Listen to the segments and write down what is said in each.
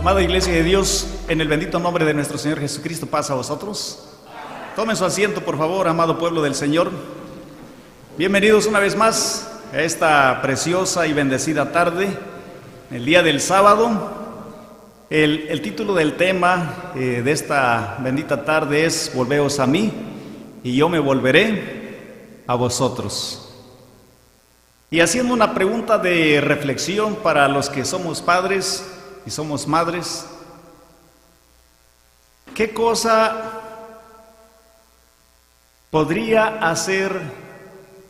Amada Iglesia de Dios, en el bendito nombre de nuestro Señor Jesucristo, paz a vosotros. Tomen su asiento, por favor, amado pueblo del Señor. Bienvenidos una vez más a esta preciosa y bendecida tarde, el día del sábado. El título del tema de esta bendita tarde es Volveos a mí y yo me volveré a vosotros. Y haciendo una pregunta de reflexión para los que somos padres y somos madres, ¿qué cosa podría hacer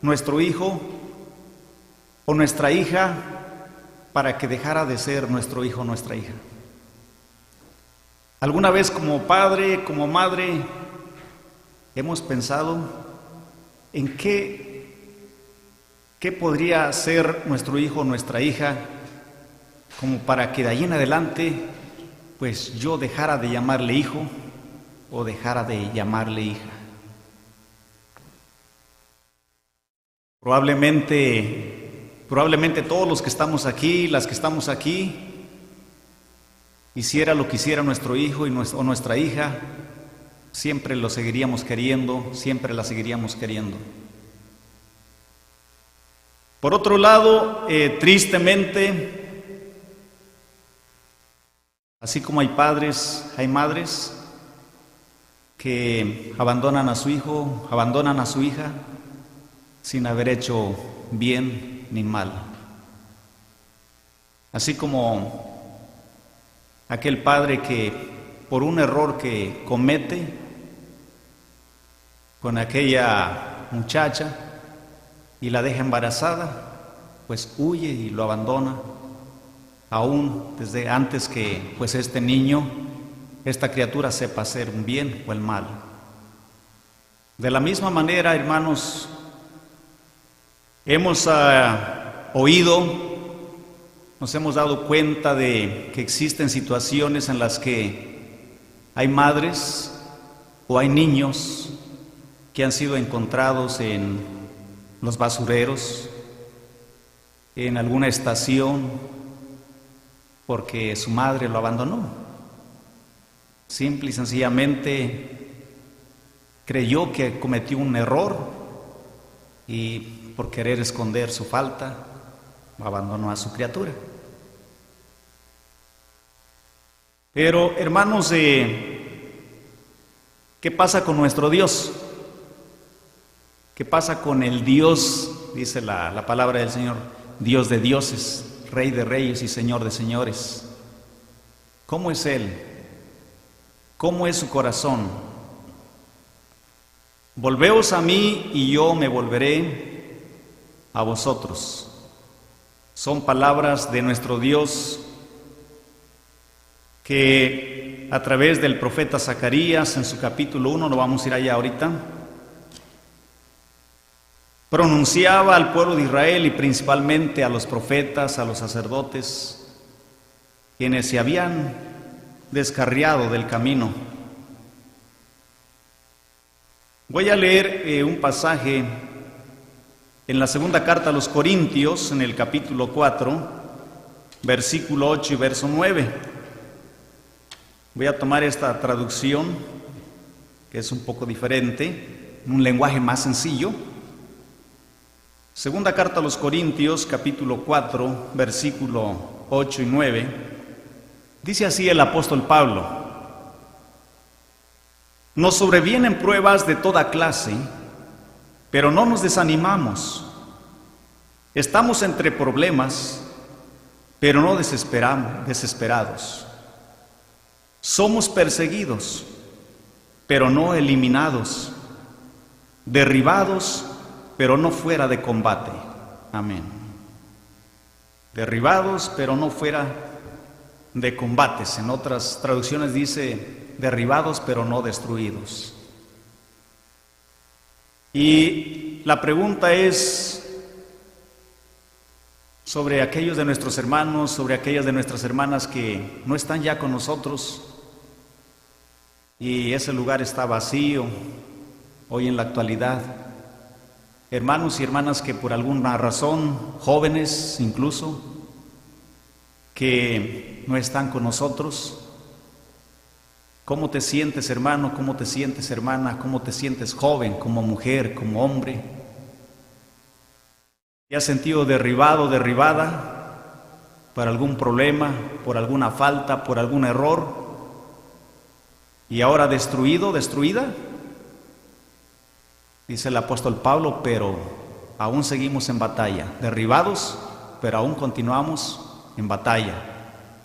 nuestro hijo o nuestra hija para que dejara de ser nuestro hijo o nuestra hija? ¿Alguna vez como padre, como madre, hemos pensado en qué podría hacer nuestro hijo o nuestra hija como para que de ahí en adelante pues yo dejara de llamarle hijo o dejara de llamarle hija? Probablemente todos los que estamos aquí, las que estamos aquí, hiciera lo que hiciera nuestro hijo o nuestra hija, siempre lo seguiríamos queriendo, siempre la seguiríamos queriendo. Por otro lado, tristemente, así como hay padres, hay madres que abandonan a su hijo, abandonan a su hija sin haber hecho bien ni mal. Así como aquel padre que por un error que comete con aquella muchacha y la deja embarazada, pues huye y lo abandona, aún desde antes que pues este niño, esta criatura sepa hacer un bien o el mal. De la misma manera, hermanos, hemos oído, nos hemos dado cuenta de que existen situaciones en las que hay madres o hay niños que han sido encontrados en los basureros, en alguna estación, porque su madre lo abandonó. Simple y sencillamente creyó que cometió un error y por querer esconder su falta, abandonó a su criatura. Pero, hermanos, ¿qué pasa con nuestro Dios? ¿Qué pasa con el Dios, dice la palabra del Señor, Dios de dioses, Rey de reyes y Señor de señores? ¿Cómo es Él? ¿Cómo es su corazón? Volveos a mí y yo me volveré a vosotros. Son palabras de nuestro Dios que a través del profeta Zacarías en su capítulo 1, no vamos a ir allá ahorita, pronunciaba al pueblo de Israel y principalmente a los profetas, a los sacerdotes, quienes se habían descarriado del camino. Voy a leer un pasaje en la segunda carta a los Corintios, en el capítulo 4, versículo 8 y verso 9. Voy a tomar esta traducción, que es un poco diferente, un lenguaje más sencillo. Segunda carta a los Corintios, capítulo 4, versículo 8 y 9. Dice así el apóstol Pablo: nos sobrevienen pruebas de toda clase, pero no nos desanimamos. Estamos entre problemas, pero no desesperados. Somos perseguidos, pero no eliminados. Derribados, pero no fuera de combate. Amén. Derribados, pero no fuera de combates. En otras traducciones dice derribados, pero no destruidos. Y la pregunta es sobre aquellos de nuestros hermanos, sobre aquellas de nuestras hermanas que no están ya con nosotros y ese lugar está vacío hoy en la actualidad. Hermanos y hermanas que por alguna razón, jóvenes incluso, que no están con nosotros. ¿Cómo te sientes, hermano? ¿Cómo te sientes, hermana? ¿Cómo te sientes, joven, como mujer, como hombre? ¿Te has sentido derribado, derribada por algún problema, por alguna falta, por algún error? ¿Y ahora destruido, destruida? Dice el apóstol Pablo, pero aún seguimos en batalla, derribados, pero aún continuamos en batalla.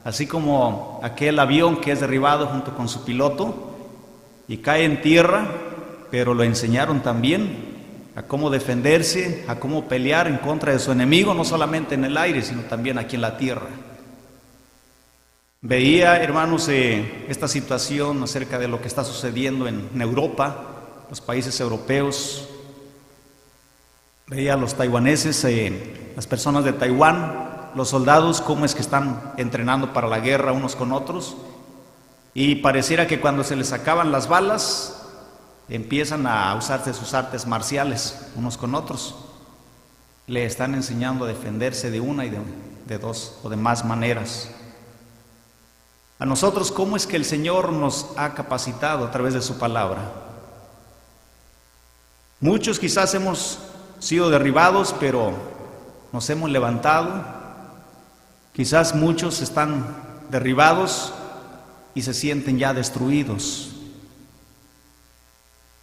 Así como aquel avión que es derribado junto con su piloto y cae en tierra, pero lo enseñaron también a cómo defenderse, a cómo pelear en contra de su enemigo, no solamente en el aire, sino también aquí en la tierra. Veía, hermanos, esta situación acerca de lo que está sucediendo en Europa, los países europeos. Veía a los taiwaneses, las personas de Taiwán, los soldados, cómo es que están entrenando para la guerra unos con otros, y pareciera que cuando se les acaban las balas, empiezan a usarse sus artes marciales unos con otros. Le están enseñando a defenderse de una y de dos o de más maneras. A nosotros, ¿cómo es que el Señor nos ha capacitado a través de su palabra? Muchos quizás hemos sido derribados, pero nos hemos levantado. Quizás muchos están derribados y se sienten ya destruidos.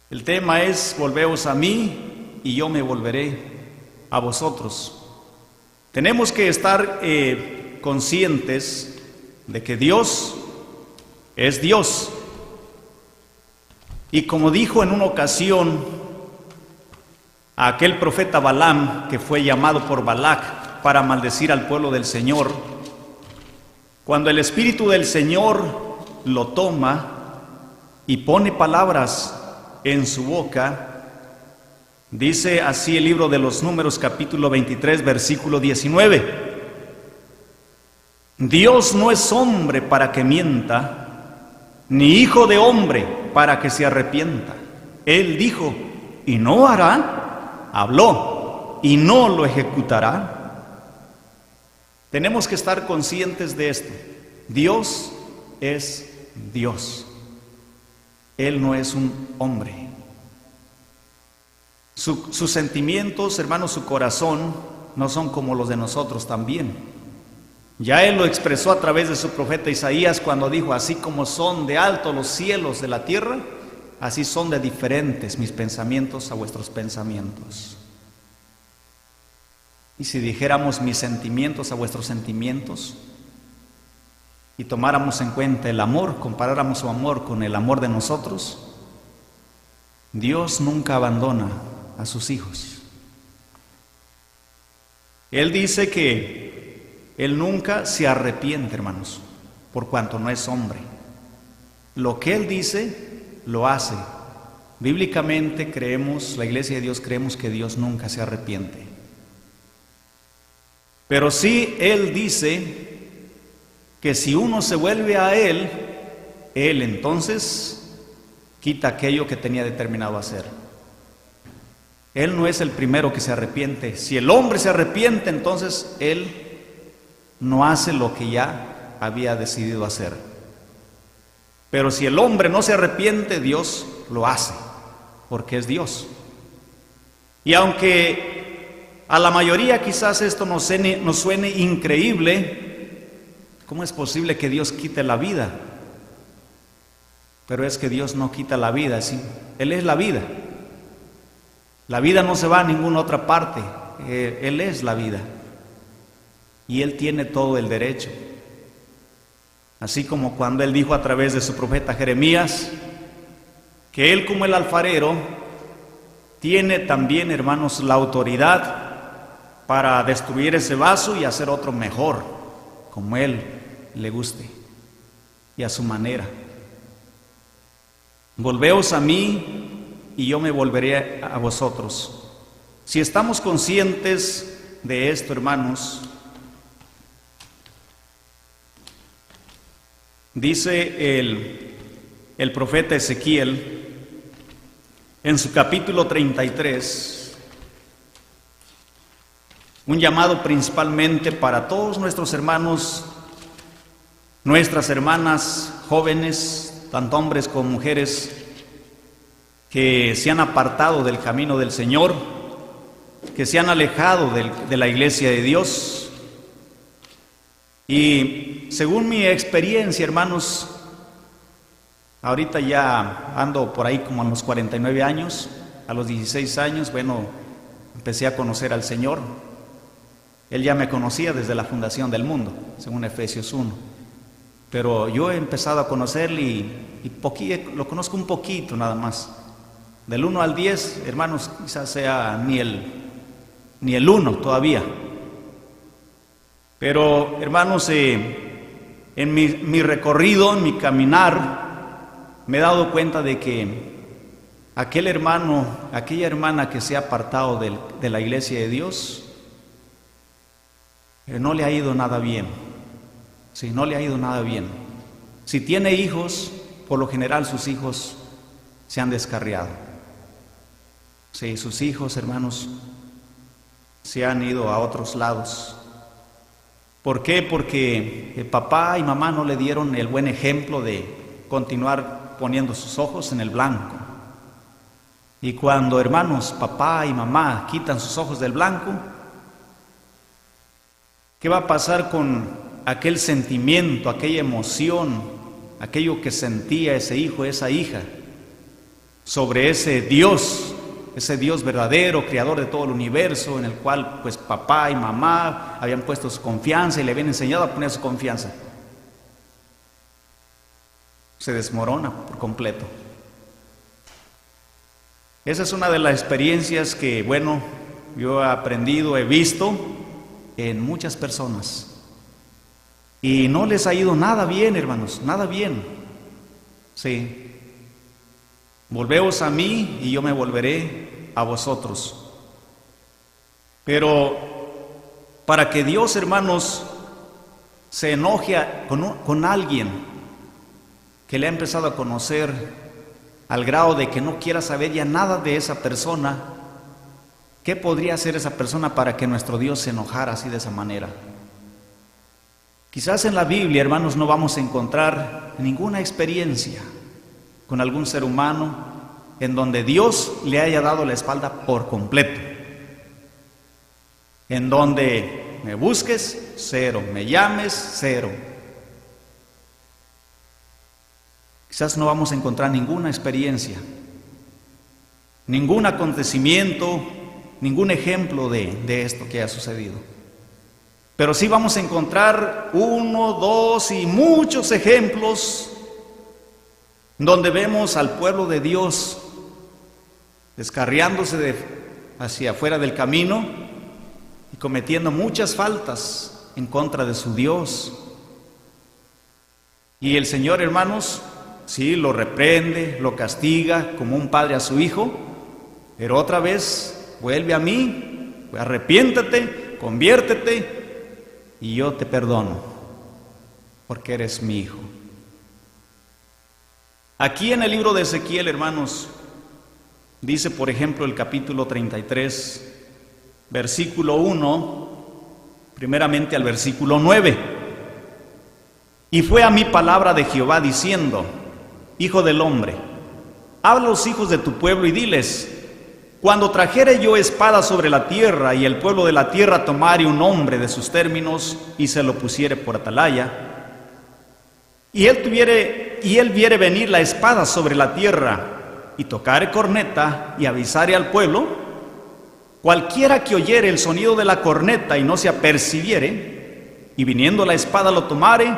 El tema es: volveos a mí y yo me volveré a vosotros. Tenemos que estar conscientes de que Dios es Dios. Y como dijo en una ocasión a aquel profeta Balaam, que fue llamado por Balac para maldecir al pueblo del Señor, cuando el Espíritu del Señor lo toma y pone palabras en su boca, dice así el libro de los Números, capítulo 23, versículo 19: Dios no es hombre para que mienta, ni hijo de hombre para que se arrepienta. Él dijo y no hará, habló y no lo ejecutará. Tenemos que estar conscientes de esto. Dios es Dios. Él no es un hombre. Sus sentimientos, hermanos, su corazón, no son como los de nosotros también. Ya Él lo expresó a través de su profeta Isaías cuando dijo: así como son de alto los cielos de la tierra, así son de diferentes mis pensamientos a vuestros pensamientos. Y si dijéramos mis sentimientos a vuestros sentimientos y tomáramos en cuenta el amor, comparáramos su amor con el amor de nosotros, Dios nunca abandona a sus hijos. Él dice que Él nunca se arrepiente, hermanos, por cuanto no es hombre. Lo que Él dice, lo hace. Bíblicamente creemos, la Iglesia de Dios creemos que Dios nunca se arrepiente. Pero sí Él dice que si uno se vuelve a Él, Él entonces quita aquello que tenía determinado hacer. Él no es el primero que se arrepiente. Si el hombre se arrepiente, entonces Él no hace lo que ya había decidido hacer. Pero si el hombre no se arrepiente, Dios lo hace, porque es Dios. Y aunque a la mayoría quizás esto nos suene increíble, ¿cómo es posible que Dios quite la vida? Pero es que Dios no quita la vida, ¿sí? Él es la vida. La vida no se va a ninguna otra parte, Él es la vida. Y Él tiene todo el derecho. Así como cuando Él dijo a través de su profeta Jeremías que Él, como el alfarero, tiene también, hermanos, la autoridad para destruir ese vaso y hacer otro mejor, como Él le guste y a su manera. Volveos a mí y yo me volveré a vosotros. Si estamos conscientes de esto, hermanos, dice el profeta Ezequiel en su capítulo 33, un llamado principalmente para todos nuestros hermanos nuestras hermanas jóvenes, tanto hombres como mujeres, que se han apartado del camino del Señor, que se han alejado de la iglesia de Dios. Y según mi experiencia, hermanos, ahorita ya ando por ahí como a los 49 años, a los 16 años, bueno, empecé a conocer al Señor. Él ya me conocía desde la fundación del mundo, según Efesios 1. Pero yo he empezado a conocerle y lo conozco un poquito nada más. Del 1 al 10, hermanos, quizás sea ni el 1 todavía. Pero, hermanos, en mi recorrido, en mi caminar, me he dado cuenta de que aquel hermano, aquella hermana que se ha apartado de la iglesia de Dios, no le ha ido nada bien. Sí, no le ha ido nada bien. Si tiene hijos, por lo general sus hijos se han descarriado. Sí, sus hijos, hermanos, se han ido a otros lados. ¿Por qué? Porque el papá y mamá no le dieron el buen ejemplo de continuar poniendo sus ojos en el blanco. Y cuando, hermanos, papá y mamá quitan sus ojos del blanco, ¿qué va a pasar con aquel sentimiento, aquella emoción, aquello que sentía ese hijo, esa hija, sobre ese Dios verdadero, creador de todo el universo, en el cual pues papá y mamá habían puesto su confianza y le habían enseñado a poner su confianza? Se desmorona por completo. Esa es una de las experiencias que, bueno, yo he aprendido, he visto en muchas personas. Y no les ha ido nada bien, hermanos, nada bien. Sí. Volveos a mí y yo me volveré a vosotros. Pero para que Dios, hermanos, se enoje con alguien que le ha empezado a conocer al grado de que no quiera saber ya nada de esa persona, ¿qué podría hacer esa persona para que nuestro Dios se enojara así de esa manera? Quizás en la Biblia, hermanos, no vamos a encontrar ninguna experiencia con algún ser humano en donde Dios le haya dado la espalda por completo. En donde me busques, cero, me llames, cero. Quizás no vamos a encontrar ninguna experiencia, ningún acontecimiento, ningún ejemplo de esto que ha sucedido. Pero sí vamos a encontrar 1, 2 y muchos ejemplos donde vemos al pueblo de Dios descarriándose hacia afuera del camino y cometiendo muchas faltas en contra de su Dios. Y el Señor, hermanos, sí, lo reprende, lo castiga como un padre a su hijo, pero otra vez vuelve a mí, arrepiéntate, conviértete y yo te perdono, porque eres mi hijo. Aquí en el libro de Ezequiel, hermanos, dice, por ejemplo, el capítulo 33, versículo 1, primeramente al versículo 9. Y fue a mí palabra de Jehová diciendo: Hijo del hombre, habla a los hijos de tu pueblo y diles: cuando trajere yo espada sobre la tierra y el pueblo de la tierra tomare un hombre de sus términos y se lo pusiere por atalaya, y él viere venir la espada sobre la tierra y tocare corneta y avisare al pueblo, cualquiera que oyere el sonido de la corneta y no se apercibiere, y viniendo la espada lo tomare,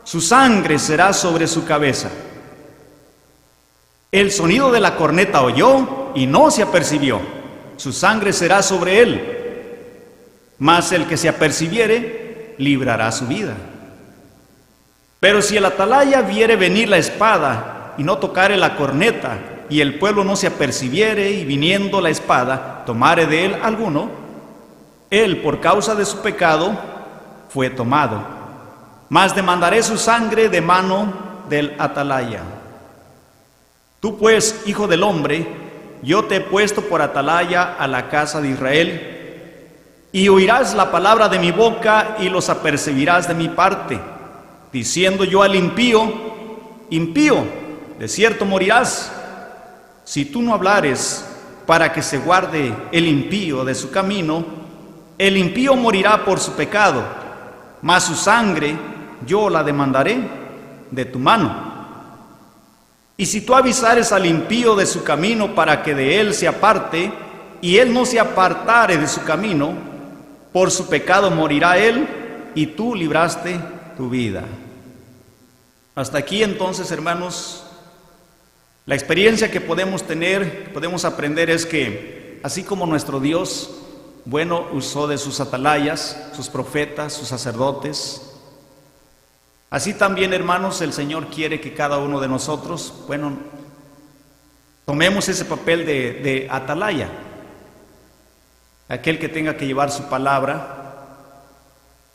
su sangre será sobre su cabeza. El sonido de la corneta oyó y no se apercibió, su sangre será sobre él, mas el que se apercibiere librará su vida. Pero si el atalaya viere venir la espada y no tocare la corneta, y el pueblo no se apercibiere, y viniendo la espada tomare de él alguno, él por causa de su pecado fue tomado, mas demandaré su sangre de mano del atalaya. Tú pues, hijo del hombre, yo te he puesto por atalaya a la casa de Israel, y oirás la palabra de mi boca y los apercibirás de mi parte. diciendo yo al impío, impío, de cierto morirás, si tú no hablares para que se guarde el impío de su camino, el impío morirá por su pecado, mas su sangre yo la demandaré de tu mano. Y si tú avisares al impío de su camino para que de él se aparte, y él no se apartare de su camino, por su pecado morirá él, y tú libraste tu vida. Hasta aquí entonces, hermanos, la experiencia que podemos tener, que podemos aprender es que, así como nuestro Dios, bueno, usó de sus atalayas, sus profetas, sus sacerdotes, así también, hermanos, el Señor quiere que cada uno de nosotros, bueno, tomemos ese papel de atalaya, aquel que tenga que llevar su palabra,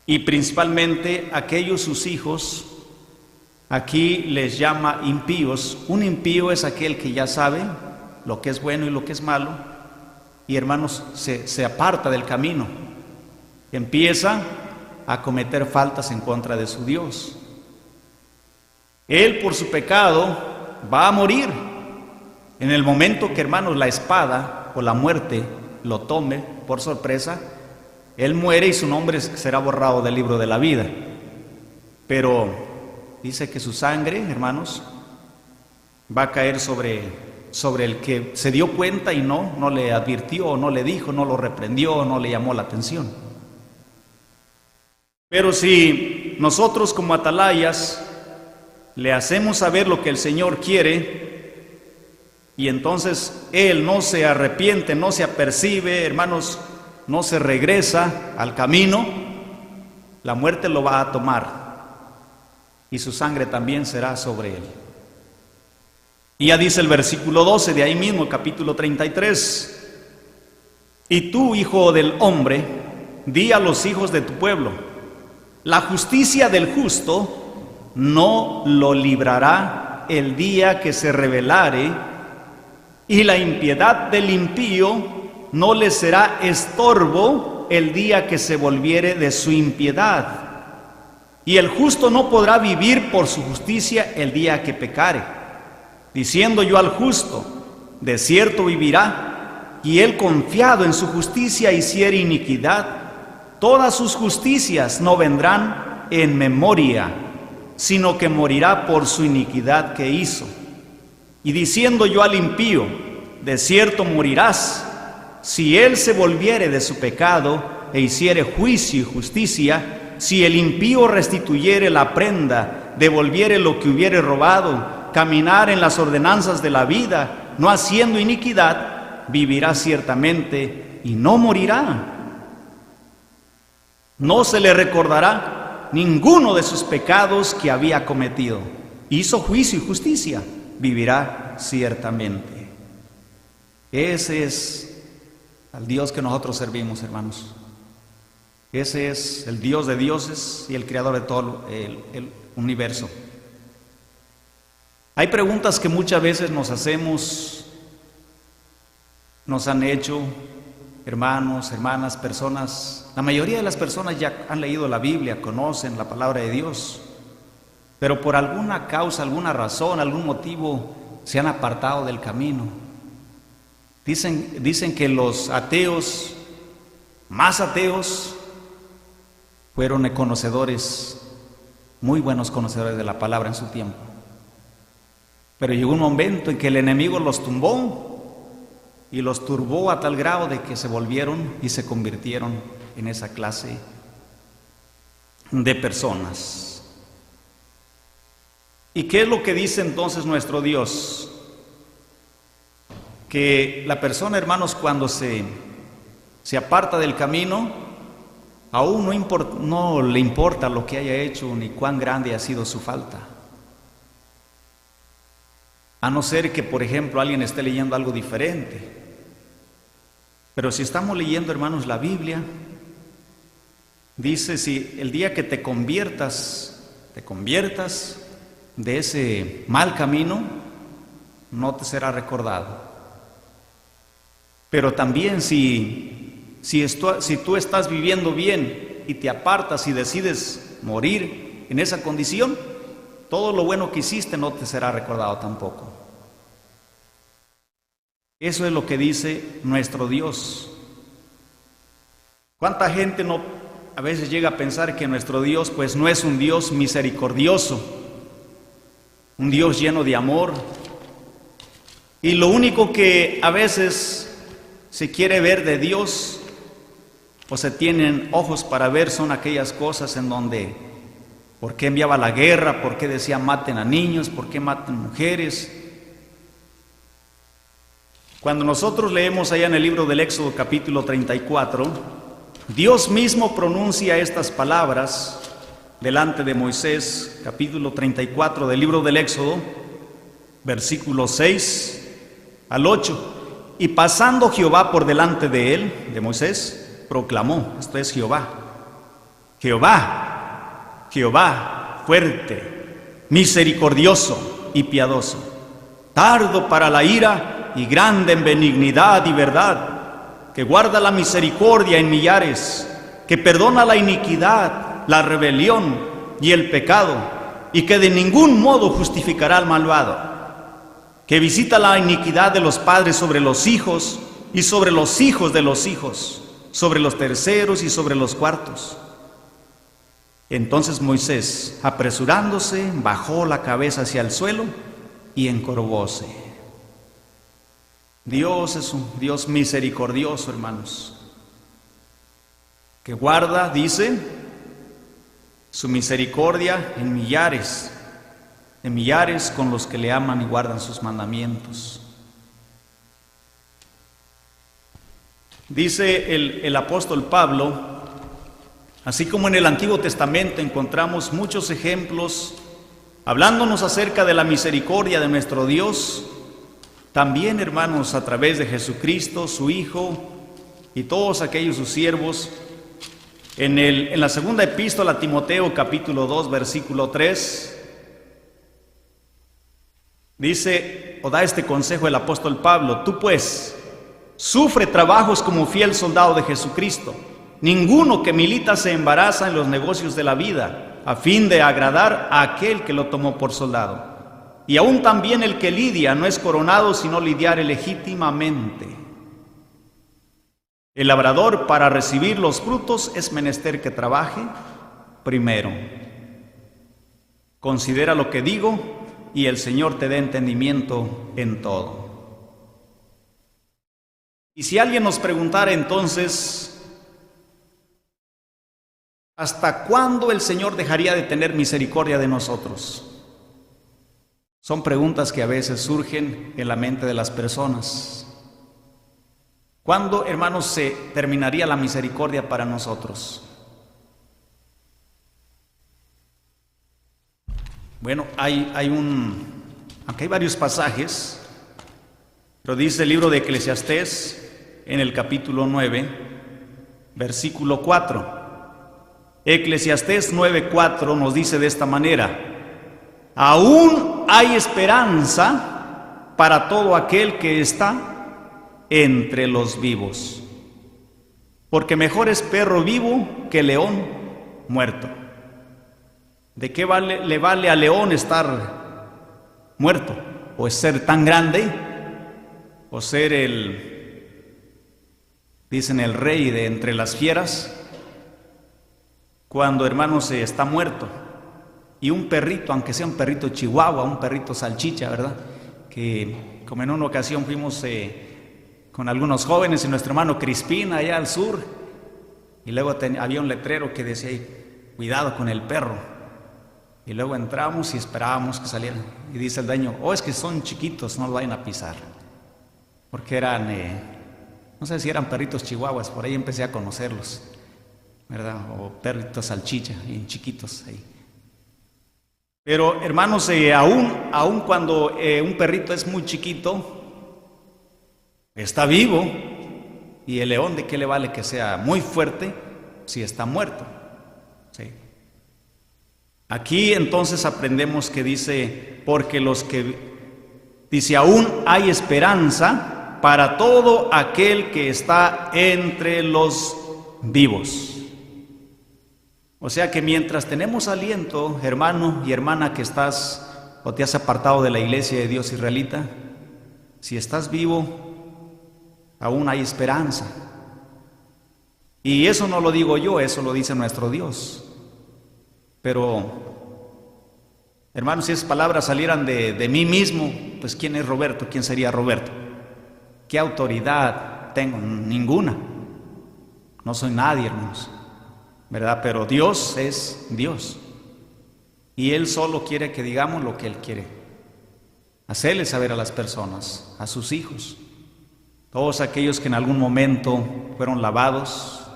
y principalmente aquellos sus hijos, aquí les llama impíos. Un impío es aquel que ya sabe lo que es bueno y lo que es malo, y hermanos, se aparta del camino, empieza a cometer faltas en contra de su Dios. Él por su pecado va a morir. En el momento que, hermanos, la espada o la muerte lo tome por sorpresa, él muere y su nombre será borrado del libro de la vida. Pero dice que su sangre, hermanos, va a caer sobre el que se dio cuenta y no le advirtió, no le dijo, no lo reprendió, no le llamó la atención. Pero si nosotros como atalayas le hacemos saber lo que el Señor quiere, y entonces Él no se arrepiente, no se apercibe, hermanos, no se regresa al camino, la muerte lo va a tomar, y su sangre también será sobre Él. Y ya dice el versículo 12 de ahí mismo, capítulo 33, y tú, hijo del hombre, di a los hijos de tu pueblo, la justicia del justo no lo librará el día que se rebelare, y la impiedad del impío no le será estorbo el día que se volviere de su impiedad. Y el justo no podrá vivir por su justicia el día que pecare, diciendo yo al justo, de cierto vivirá, y él confiado en su justicia hiciere iniquidad, todas sus justicias no vendrán en memoria, sino que morirá por su iniquidad que hizo. Y diciendo yo al impío, de cierto morirás, si él se volviere de su pecado e hiciere juicio y justicia, si el impío restituyere la prenda, devolviere lo que hubiere robado, caminar en las ordenanzas de la vida, no haciendo iniquidad, vivirá ciertamente y no morirá. No se le recordará ninguno de sus pecados que había cometido. Hizo juicio y justicia, vivirá ciertamente. Ese es el Dios que nosotros servimos, hermanos. Ese es el Dios de dioses y el creador de todo el universo. Hay preguntas que muchas veces nos hacemos, nos han hecho hermanos, hermanas, personas. La mayoría de las personas ya han leído la Biblia, conocen la palabra de Dios, pero por alguna causa, alguna razón, algún motivo se han apartado del camino. Dicen que los ateos, más ateos, fueron conocedores, muy buenos conocedores de la palabra en su tiempo. Pero llegó un momento en que el enemigo los tumbó y los turbó a tal grado de que se volvieron y se convirtieron en esa clase de personas. ¿Y qué es lo que dice entonces nuestro Dios? Que la persona, hermanos, cuando se aparta del camino, aún no le importa lo que haya hecho ni cuán grande ha sido su falta. A no ser que, por ejemplo, alguien esté leyendo algo diferente. Pero si estamos leyendo, hermanos, la Biblia, dice, si el día que te conviertas de ese mal camino, no te será recordado. Pero también si tú estás viviendo bien y te apartas y decides morir en esa condición, todo lo bueno que hiciste no te será recordado tampoco. Eso es lo que dice nuestro Dios. ¿Cuánta gente a veces llega a pensar que nuestro Dios pues no es un Dios misericordioso, un Dios lleno de amor? Y lo único que a veces se quiere ver de Dios o se tienen ojos para ver son aquellas cosas en donde ¿por qué enviaba la guerra? ¿Por qué decía maten a niños? ¿Por qué maten mujeres? Cuando nosotros leemos allá en el libro del Éxodo capítulo 34, Dios mismo pronuncia estas palabras delante de Moisés, capítulo 34 del libro del Éxodo, versículos 6 al 8. Y pasando Jehová por delante de él, de Moisés, proclamó, esto es Jehová, Jehová, Jehová, fuerte, misericordioso y piadoso, tardo para la ira y grande en benignidad y verdad, que guarda la misericordia en millares, que perdona la iniquidad, la rebelión y el pecado, y que de ningún modo justificará al malvado, que visita la iniquidad de los padres sobre los hijos y sobre los hijos de los hijos, sobre los terceros y sobre los cuartos. Entonces Moisés, apresurándose, bajó la cabeza hacia el suelo y encorvóse. Dios es un Dios misericordioso, hermanos, que guarda, dice, su misericordia en millares con los que le aman y guardan sus mandamientos. Dice el apóstol Pablo, así como en el Antiguo Testamento encontramos muchos ejemplos hablándonos acerca de la misericordia de nuestro Dios, también, hermanos, a través de Jesucristo, su Hijo, y todos aquellos sus siervos, en la segunda epístola a Timoteo, capítulo 2, versículo 3, dice, o da este consejo el apóstol Pablo: tú pues, sufre trabajos como fiel soldado de Jesucristo. Ninguno que milita se embaraza en los negocios de la vida, a fin de agradar a aquel que lo tomó por soldado. Y aún también el que lidia no es coronado, sino lidiare legítimamente. El labrador, para recibir los frutos, es menester que trabaje primero. Considera lo que digo, y el Señor te dé entendimiento en todo. Y si alguien nos preguntara entonces, ¿hasta cuándo el Señor dejaría de tener misericordia de nosotros? Son preguntas que a veces surgen en la mente de las personas. ¿Cuándo, hermanos, se terminaría la misericordia para nosotros? Bueno, aunque hay varios pasajes, pero dice el libro de Eclesiastés en el capítulo 9, versículo 4. Eclesiastés 9:4 nos dice de esta manera: aún hay esperanza para todo aquel que está entre los vivos, porque mejor es perro vivo que león muerto. ¿De qué le vale al león estar muerto? ¿O es ser tan grande? ¿O ser dicen el rey de entre las fieras? Cuando, hermanos, está muerto. Y un perrito, aunque sea un perrito chihuahua, un perrito salchicha, ¿verdad? Que como en una ocasión fuimos con algunos jóvenes y nuestro hermano Crispín allá al sur, y luego había un letrero que decía ahí, cuidado con el perro. Y luego entramos y esperábamos que salieran. Y dice el dueño, es que son chiquitos, no lo vayan a pisar. Porque eran, no sé si eran perritos chihuahuas, por ahí empecé a conocerlos, ¿verdad? O perritos salchicha, bien chiquitos ahí. Pero, hermanos, aún cuando un perrito es muy chiquito, está vivo. Y el león, ¿de qué le vale que sea muy fuerte si está muerto? ¿Sí? Aquí entonces aprendemos que dice, dice, aún hay esperanza para todo aquel que está entre los vivos. O sea que mientras tenemos aliento, hermano y hermana que estás o te has apartado de la iglesia de Dios israelita, si estás vivo, aún hay esperanza. Y eso no lo digo yo, eso lo dice nuestro Dios. Pero, hermanos, si esas palabras salieran de mí mismo, pues ¿quién es Roberto? ¿Quién sería Roberto? ¿Qué autoridad tengo? Ninguna. No soy nadie, hermanos, ¿verdad? Pero Dios es Dios. Y Él solo quiere que digamos lo que Él quiere. Hacerle saber a las personas, a sus hijos, todos aquellos que en algún momento fueron lavados.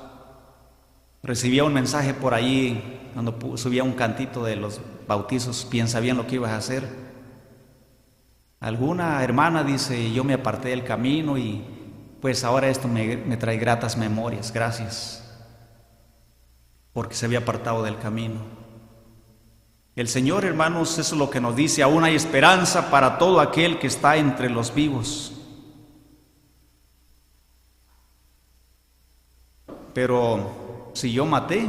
Recibía un mensaje por ahí cuando subía un cantito de los bautizos, piensa bien lo que ibas a hacer. Alguna hermana dice, yo me aparté del camino y pues ahora esto me trae gratas memorias, gracias, porque se había apartado del camino. El Señor, hermanos, eso es lo que nos dice, aún hay esperanza para todo aquel que está entre los vivos. Pero si yo maté,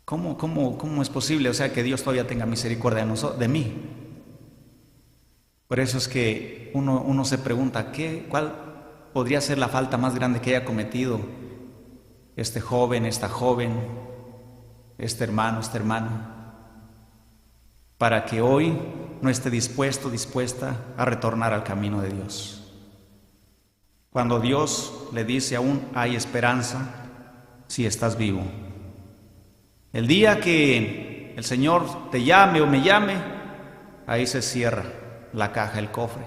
¿cómo es posible? O sea, que Dios todavía tenga misericordia de mí. Por eso es que uno se pregunta, ¿cuál podría ser la falta más grande que haya cometido este joven, esta joven, este hermano, esta hermana, para que hoy no esté dispuesta a retornar al camino de Dios? Cuando Dios le dice, aún hay esperanza si estás vivo. El día que el Señor te llame o me llame, ahí se cierra la caja, el cofre.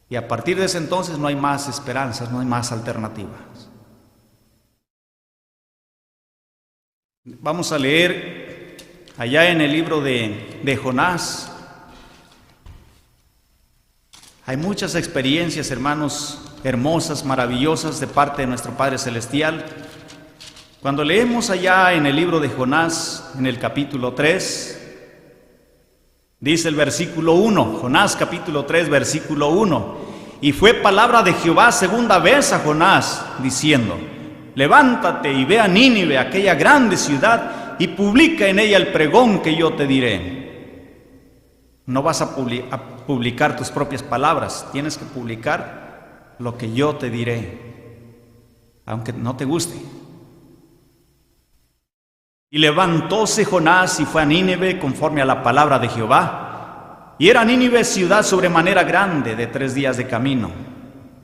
Y a partir de ese entonces no hay más esperanzas, no hay más alternativas. Vamos a leer allá en el libro de Jonás. Hay muchas experiencias, hermanos, hermosas, maravillosas de parte de nuestro Padre Celestial. Cuando leemos allá en el libro de Jonás, en el capítulo 3, dice el versículo 1, Jonás capítulo 3, versículo 1, y fue palabra de Jehová segunda vez a Jonás, diciendo, levántate y ve a Nínive, aquella grande ciudad, y publica en ella el pregón que yo te diré. No vas a publicar tus propias palabras, tienes que publicar lo que yo te diré, aunque no te guste. Y levantóse Jonás y fue a Nínive conforme a la palabra de Jehová. Y era Nínive ciudad sobremanera grande, de 3 días de camino.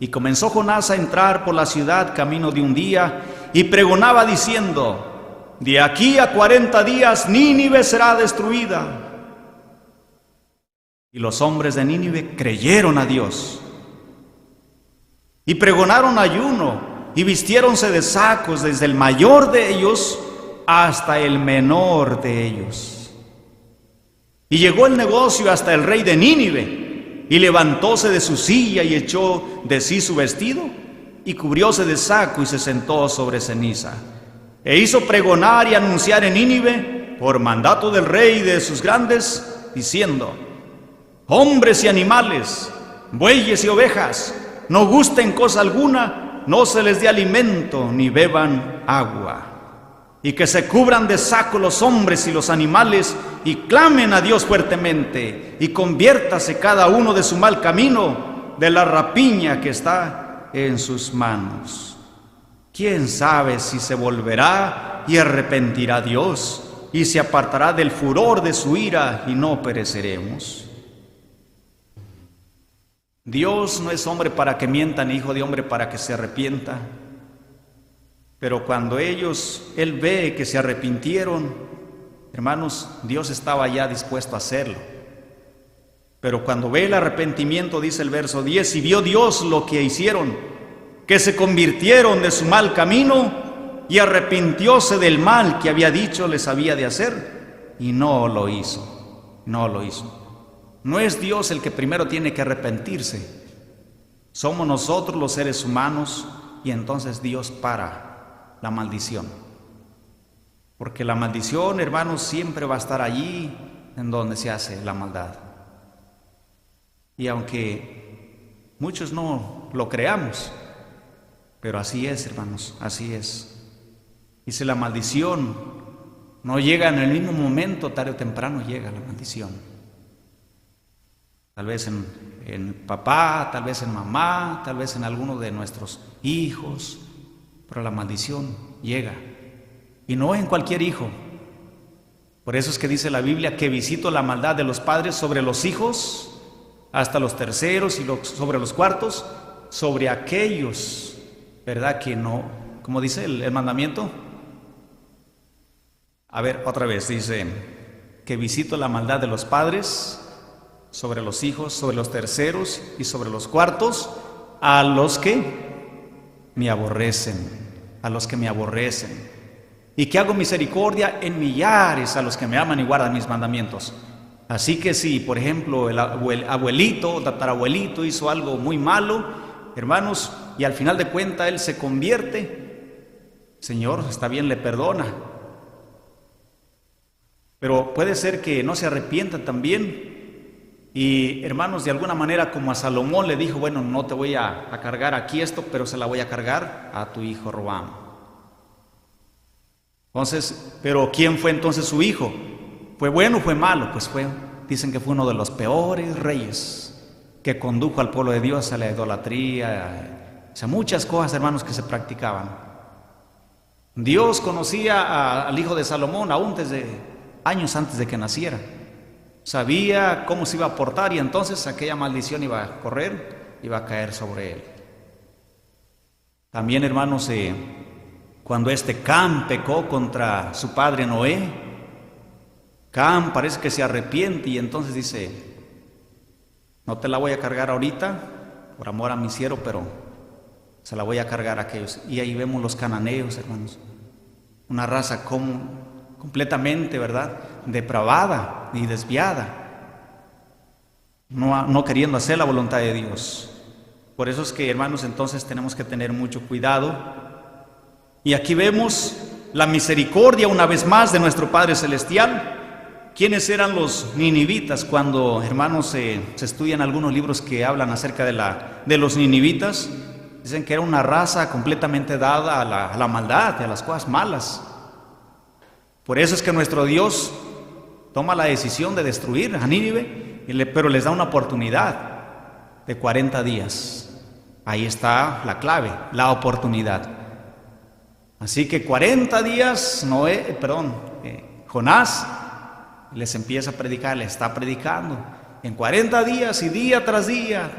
Y comenzó Jonás a entrar por la ciudad camino de un día, y pregonaba diciendo, de aquí a 40 días Nínive será destruida. Y los hombres de Nínive creyeron a Dios. Y pregonaron ayuno, y vistiéronse de sacos desde el mayor de ellos hasta el menor de ellos. Y llegó el negocio hasta el rey de Nínive, y levantóse de su silla y echó de sí su vestido, y cubrióse de saco y se sentó sobre ceniza. E hizo pregonar y anunciar en Nínive, por mandato del rey y de sus grandes, diciendo, hombres y animales, bueyes y ovejas, no gusten cosa alguna, no se les dé alimento, ni beban agua. Y que se cubran de saco los hombres y los animales, y clamen a Dios fuertemente, y conviértase cada uno de su mal camino, de la rapiña que está en sus manos. ¿Quién sabe si se volverá y arrepentirá Dios, y se apartará del furor de su ira, y no pereceremos? Dios no es hombre para que mienta, ni hijo de hombre para que se arrepienta. Pero cuando Él ve que se arrepintieron, hermanos, Dios estaba ya dispuesto a hacerlo. Pero cuando ve el arrepentimiento, dice el verso 10, y vio Dios lo que hicieron, que se convirtieron de su mal camino, y arrepintióse del mal que había dicho les había de hacer, y no lo hizo, no lo hizo. No es Dios el que primero tiene que arrepentirse, somos nosotros los seres humanos, y entonces Dios para la maldición. Porque la maldición, hermanos, siempre va a estar allí en donde se hace la maldad. Y aunque muchos no lo creamos, pero así es, hermanos, así es. Y si la maldición no llega en el mismo momento, tarde o temprano llega la maldición. Tal vez en papá, tal vez en mamá, tal vez en alguno de nuestros hijos, pero la maldición llega. Y no en cualquier hijo. Por eso es que dice la Biblia que visito la maldad de los padres sobre los hijos, hasta los terceros y sobre los cuartos, sobre aquellos, ¿verdad? Que no, como dice el mandamiento. A ver, otra vez, dice que visito la maldad de los padres sobre los hijos, sobre los terceros y sobre los cuartos, a los que me aborrecen, a los que me aborrecen. Y que hago misericordia en millares a los que me aman y guardan mis mandamientos. Así que si, por ejemplo, el abuelito o tatarabuelito hizo algo muy malo, hermanos, y al final de cuentas él se convierte, Señor, está bien, le perdona. Pero puede ser que no se arrepienta también. Y hermanos, de alguna manera, como a Salomón le dijo, bueno, no te voy a cargar aquí esto, pero se la voy a cargar a tu hijo Roboam. Entonces, pero ¿quién fue entonces su hijo? ¿Fue bueno o fue malo? Pues dicen que fue uno de los peores reyes, que condujo al pueblo de Dios a la idolatría, o sea, muchas cosas, hermanos, que se practicaban. Dios conocía al hijo de Salomón aún años antes de que naciera. Sabía cómo se iba a portar y entonces aquella maldición iba a correr, iba a caer sobre él. También, hermanos, cuando Cam pecó contra su padre Noé, Cam parece que se arrepiente y entonces dice, no te la voy a cargar ahorita por amor a mi siervo, pero se la voy a cargar a aquellos. Y ahí vemos los cananeos, hermanos, una raza completamente, ¿verdad?, depravada y desviada, no queriendo hacer la voluntad de Dios. Por eso es que, hermanos, entonces tenemos que tener mucho cuidado. Y aquí vemos la misericordia una vez más de nuestro Padre Celestial. ¿Quiénes eran los ninivitas? Cuando, hermanos, se estudian algunos libros que hablan acerca de los ninivitas, dicen que era una raza completamente dada a la maldad y a las cosas malas. Por eso es que nuestro Dios toma la decisión de destruir a Nínive, pero les da una oportunidad de 40 días. Ahí está la clave, la oportunidad. Así que 40 días Jonás les empieza a predicar, les está predicando. En 40 días y día tras día,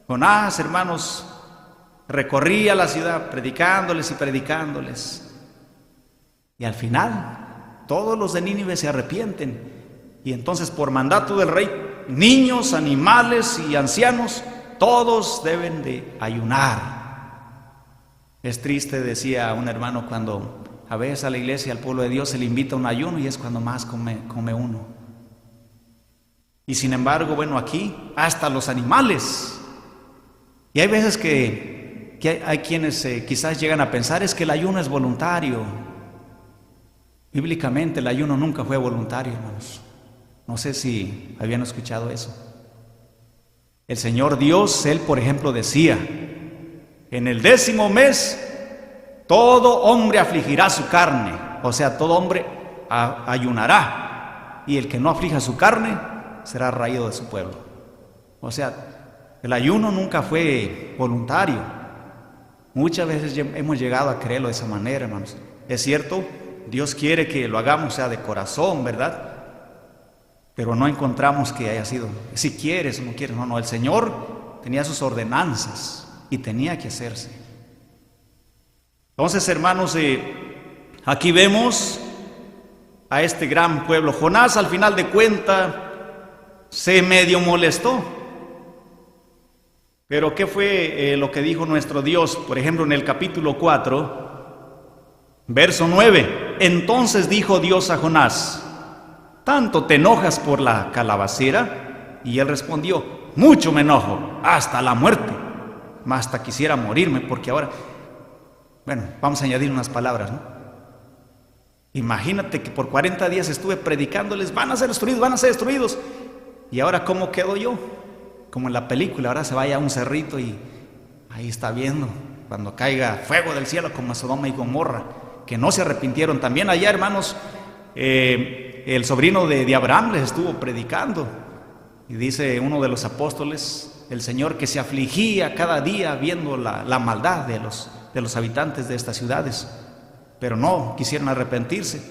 Jonás, hermanos, recorría la ciudad predicándoles y predicándoles. Y al final, todos los de Nínive se arrepienten. Y entonces, por mandato del rey, niños, animales y ancianos, todos deben de ayunar. Es triste, decía un hermano, cuando a veces a la iglesia, al pueblo de Dios, se le invita a un ayuno y es cuando más come uno. Y sin embargo, bueno, aquí hasta los animales. Y hay veces que hay quienes quizás llegan a pensar es que el ayuno es voluntario. Bíblicamente el ayuno nunca fue voluntario, hermanos. No sé si habían escuchado eso. El Señor Dios, Él, por ejemplo, decía: en el 10º mes, todo hombre afligirá su carne. O sea, todo hombre ayunará. Y el que no aflija su carne será raído de su pueblo. O sea, el ayuno nunca fue voluntario. Muchas veces hemos llegado a creerlo de esa manera, hermanos. Es cierto, Dios quiere que lo hagamos, sea de corazón, ¿verdad? Pero no encontramos que haya sido, si quieres o no quieres. No, el Señor tenía sus ordenanzas y tenía que hacerse. Entonces, hermanos, aquí vemos a este gran pueblo. Jonás, al final de cuentas, se medio molestó. Pero ¿qué fue lo que dijo nuestro Dios? Por ejemplo, en el capítulo 4, verso 9. Entonces dijo Dios a Jonás: ¿tanto te enojas por la calabacera? Y él respondió: mucho me enojo, hasta la muerte. Mas hasta quisiera morirme, porque ahora... Bueno, vamos a añadir unas palabras, ¿no? Imagínate que por 40 días estuve predicándoles: van a ser destruidos, van a ser destruidos. Y ahora, ¿cómo quedo yo? Como en la película, ahora se vaya a un cerrito y ahí está viendo cuando caiga fuego del cielo como a Sodoma y Gomorra, que no se arrepintieron. También allá, hermanos, el sobrino de Abraham les estuvo predicando, y dice uno de los apóstoles, el Señor, que se afligía cada día viendo la maldad de los habitantes de estas ciudades, pero no quisieron arrepentirse.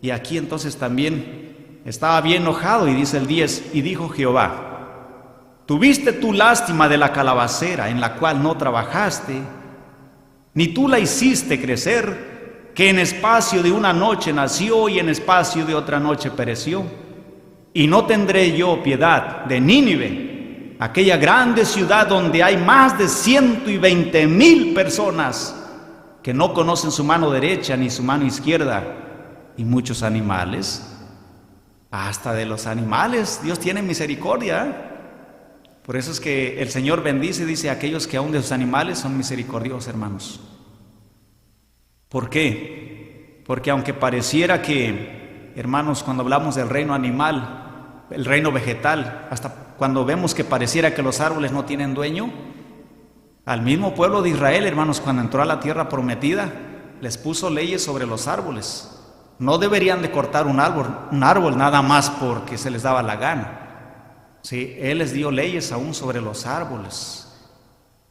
Y aquí entonces también estaba bien enojado, y dice el 10, y dijo Jehová: ¿tuviste tú lástima de la calabacera en la cual no trabajaste, ni tú la hiciste crecer, que en espacio de una noche nació y en espacio de otra noche pereció? Y no tendré yo piedad de Nínive, aquella grande ciudad donde hay más de 120,000 personas que no conocen su mano derecha ni su mano izquierda, y muchos animales. Hasta de los animales Dios tiene misericordia. Por eso es que el Señor bendice, dice, a aquellos que aún de sus animales son misericordiosos, hermanos. ¿Por qué? Porque aunque pareciera que, hermanos, cuando hablamos del reino animal, el reino vegetal, hasta cuando vemos que pareciera que los árboles no tienen dueño, al mismo pueblo de Israel, hermanos, cuando entró a la tierra prometida, les puso leyes sobre los árboles. No deberían de cortar un árbol nada más porque se les daba la gana. Sí, Él les dio leyes aún sobre los árboles,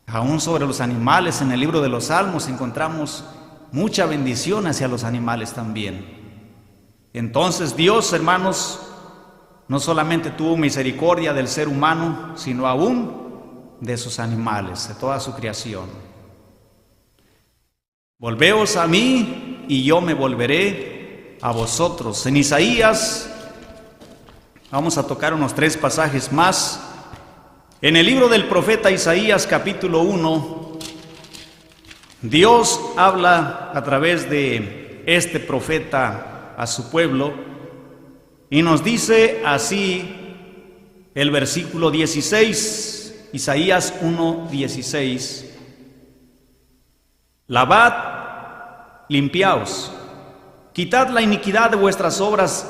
aún sobre los animales. En el libro de los Salmos encontramos mucha bendición hacia los animales también. Entonces Dios, hermanos, no solamente tuvo misericordia del ser humano, sino aún de sus animales, de toda su creación. Volveos a mí y yo me volveré a vosotros. En Isaías, vamos a tocar unos 3 pasajes más. En el libro del profeta Isaías, capítulo 1, Dios habla a través de este profeta a su pueblo, y nos dice así el versículo 16, Isaías 1:16: Lavad, limpiaos, quitad la iniquidad de vuestras obras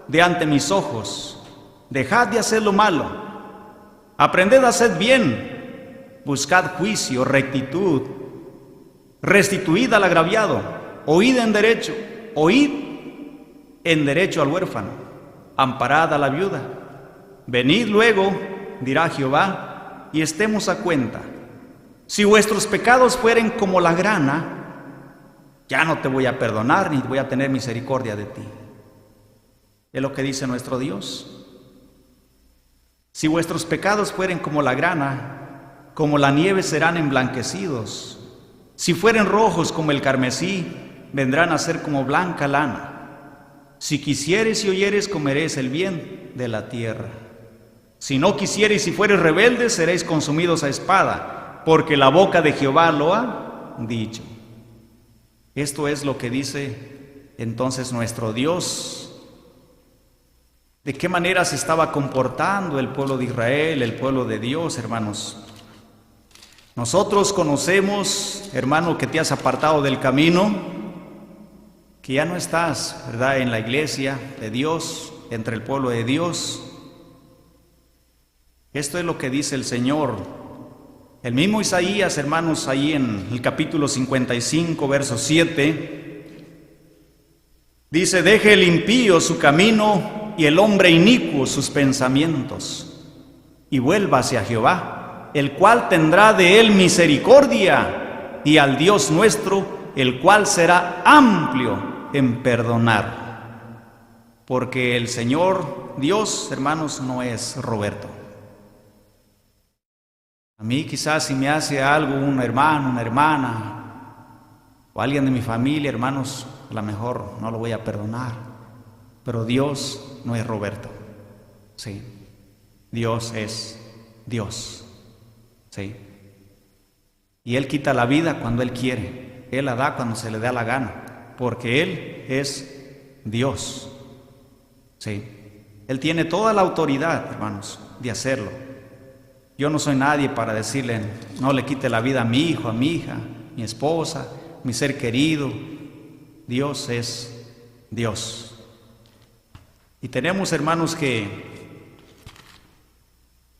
de ante mis ojos, dejad de hacer lo malo, aprended a hacer bien, buscad juicio, rectitud, restituid al agraviado, oíd en derecho al huérfano, amparad a la viuda. Venid luego, dirá Jehová, y estemos a cuenta. Si vuestros pecados fueren como la grana, ya no te voy a perdonar ni voy a tener misericordia de ti. Es lo que dice nuestro Dios. Si vuestros pecados fueren como la grana, como la nieve serán emblanquecidos. Si fueren rojos como el carmesí, vendrán a ser como blanca lana. Si quisieres y oyeres, comeréis el bien de la tierra. Si no quisiereis y fuereis rebeldes, seréis consumidos a espada, porque la boca de Jehová lo ha dicho. Esto es lo que dice entonces nuestro Dios. ¿De qué manera se estaba comportando el pueblo de Israel, el pueblo de Dios, hermanos? Nosotros conocemos, hermano, que te has apartado del camino, que ya no estás, ¿verdad?, en la iglesia de Dios, entre el pueblo de Dios. Esto es lo que dice el Señor. El mismo Isaías, hermanos, ahí en el capítulo 55, verso 7, dice: deje el impío su camino y el hombre inicuo sus pensamientos, y vuélvase a Jehová, el cual tendrá de él misericordia, y al Dios nuestro, el cual será amplio en perdonar. Porque el Señor Dios, hermanos, no es Roberto. A mí quizás si me hace algo un hermano, una hermana, o alguien de mi familia, hermanos, a lo mejor no lo voy a perdonar. Pero Dios no es Roberto. Sí, Dios es Dios. Sí. Y Él quita la vida cuando Él quiere. Él la da cuando se le da la gana. Porque Él es Dios. Sí. Él tiene toda la autoridad, hermanos, de hacerlo. Yo no soy nadie para decirle: no le quite la vida a mi hijo, a mi hija, mi esposa, mi ser querido. Dios es Dios. Y tenemos, hermanos, que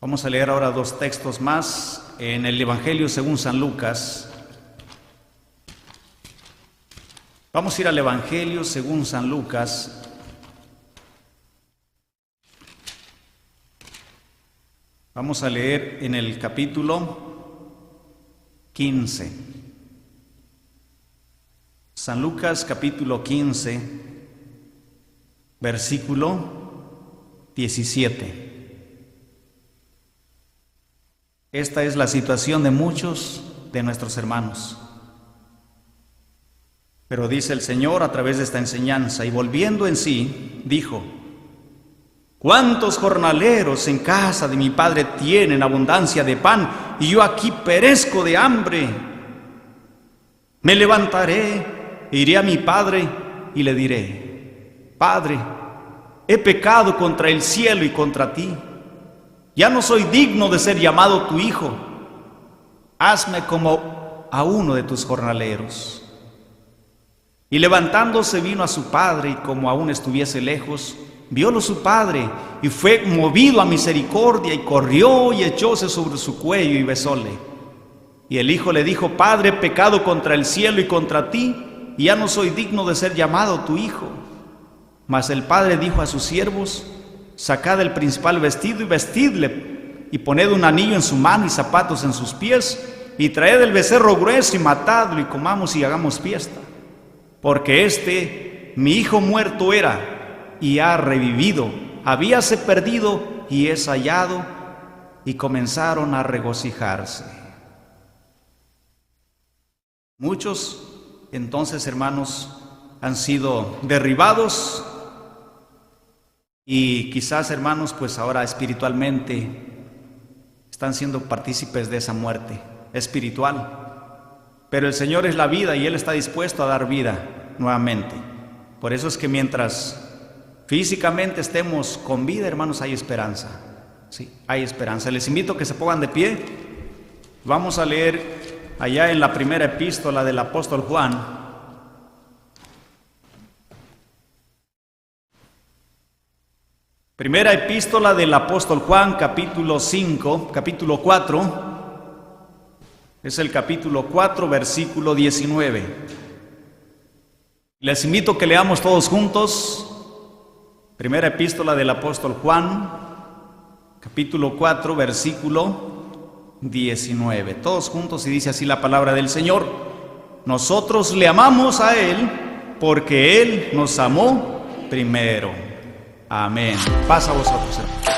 vamos a leer ahora 2 textos más en el Evangelio según San Lucas, Vamos a ir al Evangelio según San Lucas. Vamos a leer en el capítulo 15. San Lucas capítulo 15, versículo 17. Esta es la situación de muchos de nuestros hermanos. Pero dice el Señor a través de esta enseñanza, y volviendo en sí, dijo: ¿cuántos jornaleros en casa de mi Padre tienen abundancia de pan, y yo aquí perezco de hambre? Me levantaré, iré a mi Padre y le diré: Padre, he pecado contra el cielo y contra ti. Ya no soy digno de ser llamado tu hijo. Hazme como a uno de tus jornaleros. Y levantándose vino a su padre, y como aún estuviese lejos, viólo su padre, y fue movido a misericordia, y corrió y echóse sobre su cuello y besóle. Y el hijo le dijo: Padre, he pecado contra el cielo y contra ti, y ya no soy digno de ser llamado tu hijo. Mas el padre dijo a sus siervos: sacad el principal vestido y vestidle, y poned un anillo en su mano y zapatos en sus pies, y traed el becerro grueso y matadlo, y comamos y hagamos fiesta. Porque mi hijo muerto era, y ha revivido, habíase perdido, y es hallado. Y comenzaron a regocijarse. Muchos, entonces, hermanos, han sido derribados, y quizás, hermanos, pues ahora espiritualmente están siendo partícipes de esa muerte espiritual. Pero el Señor es la vida y Él está dispuesto a dar vida nuevamente. Por eso es que mientras físicamente estemos con vida, hermanos, hay esperanza. Sí, hay esperanza. Les invito a que se pongan de pie. Vamos a leer allá en la primera epístola del apóstol Juan. Primera epístola del apóstol Juan, capítulo 4. Es el capítulo 4, versículo 19. Les invito a que leamos todos juntos. Primera epístola del apóstol Juan, capítulo 4, versículo 19. Todos juntos, y dice así la palabra del Señor: nosotros le amamos a Él porque Él nos amó primero. Amén. Paz a vosotros, hermanos.